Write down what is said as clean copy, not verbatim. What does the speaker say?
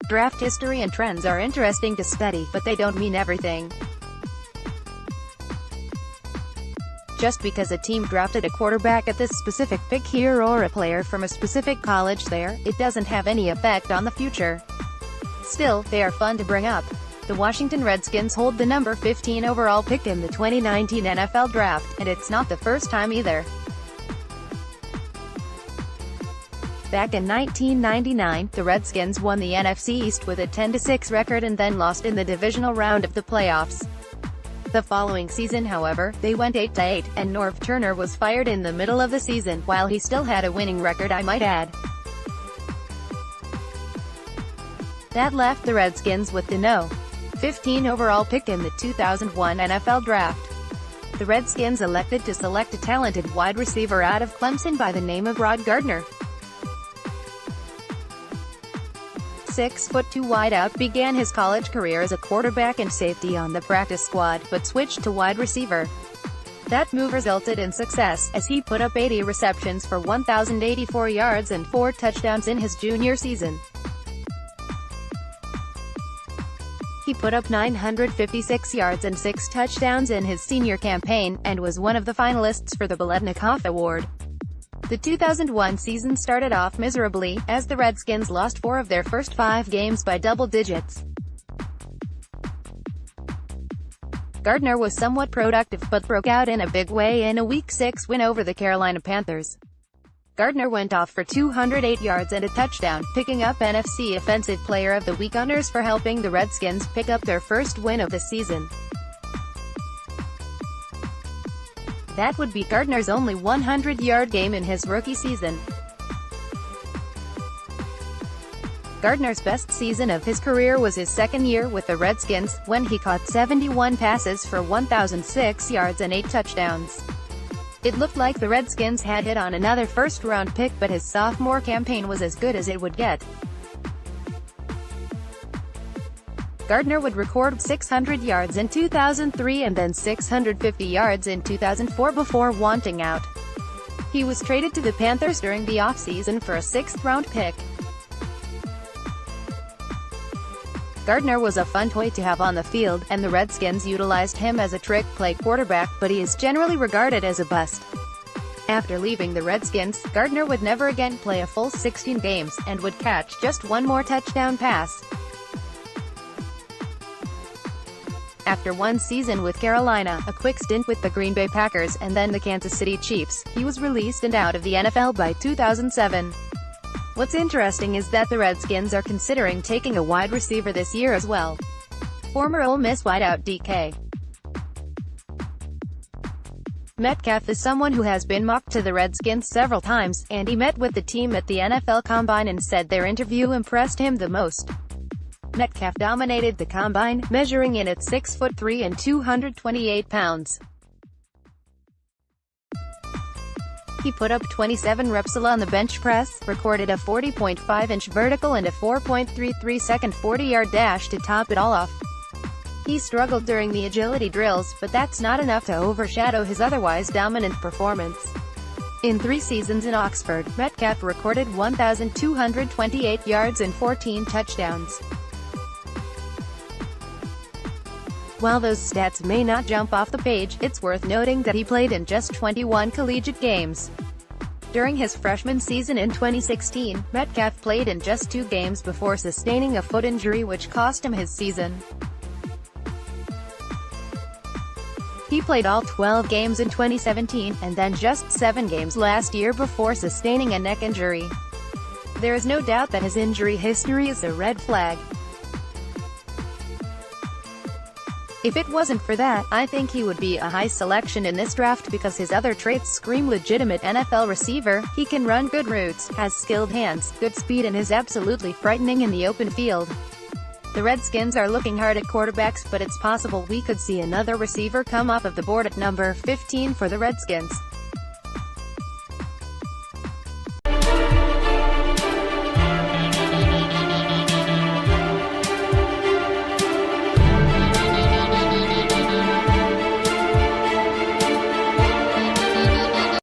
Draft history and trends are interesting to study, but they don't mean everything. Just because a team drafted a quarterback at this specific pick here or a player from a specific college there, it doesn't have any effect on the future. Still, they are fun to bring up. The Washington Redskins hold the number 15 overall pick in the 2019 NFL Draft, and it's not the first time either. Back in 1999, the Redskins won the NFC East with a 10-6 record and then lost in the divisional round of the playoffs. The following season, however, they went 8-8, and Norv Turner was fired in the middle of the season, while he still had a winning record, I might add. That left the Redskins with the No. 15 overall pick in the 2001 NFL Draft. The Redskins elected to select a talented wide receiver out of Clemson by the name of Rod Gardner. 6'2" wideout began his college career as a quarterback and safety on the practice squad, but switched to wide receiver. That move resulted in success, as he put up 80 receptions for 1,084 yards and 4 touchdowns in his junior season. He put up 956 yards and 6 touchdowns in his senior campaign, and was one of the finalists for the Biletnikoff Award. The 2001 season started off miserably, as the Redskins lost 4 of their first 5 games by double digits. Gardner was somewhat productive but broke out in a big way in a Week 6 win over the Carolina Panthers. Gardner went off for 208 yards and a touchdown, picking up NFC Offensive Player of the Week honors for helping the Redskins pick up their first win of the season. That would be Gardner's only 100-yard game in his rookie season. Gardner's best season of his career was his second year with the Redskins, when he caught 71 passes for 1,006 yards and 8 touchdowns. It looked like the Redskins had hit on another first-round pick, but his sophomore campaign was as good as it would get. Gardner would record 600 yards in 2003 and then 650 yards in 2004 before wanting out. He was traded to the Panthers during the offseason for a 6th-round pick. Gardner was a fun toy to have on the field, and the Redskins utilized him as a trick play quarterback, but he is generally regarded as a bust. After leaving the Redskins, Gardner would never again play a full 16 games, and would catch just one more touchdown pass. After one season with Carolina, a quick stint with the Green Bay Packers, and then the Kansas City Chiefs, he was released and out of the NFL by 2007. What's interesting is that the Redskins are considering taking a wide receiver this year as well. Former Ole Miss wideout DK Metcalf is someone who has been mocked to the Redskins several times, and he met with the team at the NFL Combine and said their interview impressed him the most. Metcalf dominated the Combine, measuring in at 6'3" and 228 pounds. He put up 27 reps on the bench press, recorded a 40.5-inch vertical and a 4.33-second 40-yard dash to top it all off. He struggled during the agility drills, but that's not enough to overshadow his otherwise dominant performance. In 3 seasons in Oxford, Metcalf recorded 1,228 yards and 14 touchdowns. While those stats may not jump off the page, it's worth noting that he played in just 21 collegiate games. During his freshman season in 2016, Metcalf played in just 2 games before sustaining a foot injury which cost him his season. He played all 12 games in 2017, and then just 7 games last year before sustaining a neck injury. There is no doubt that his injury history is a red flag. If it wasn't for that, I think he would be a high selection in this draft because his other traits scream legitimate NFL receiver. He can run good routes, has skilled hands, good speed, and is absolutely frightening in the open field. The Redskins are looking hard at quarterbacks, but it's possible we could see another receiver come off of the board at number 15 for the Redskins.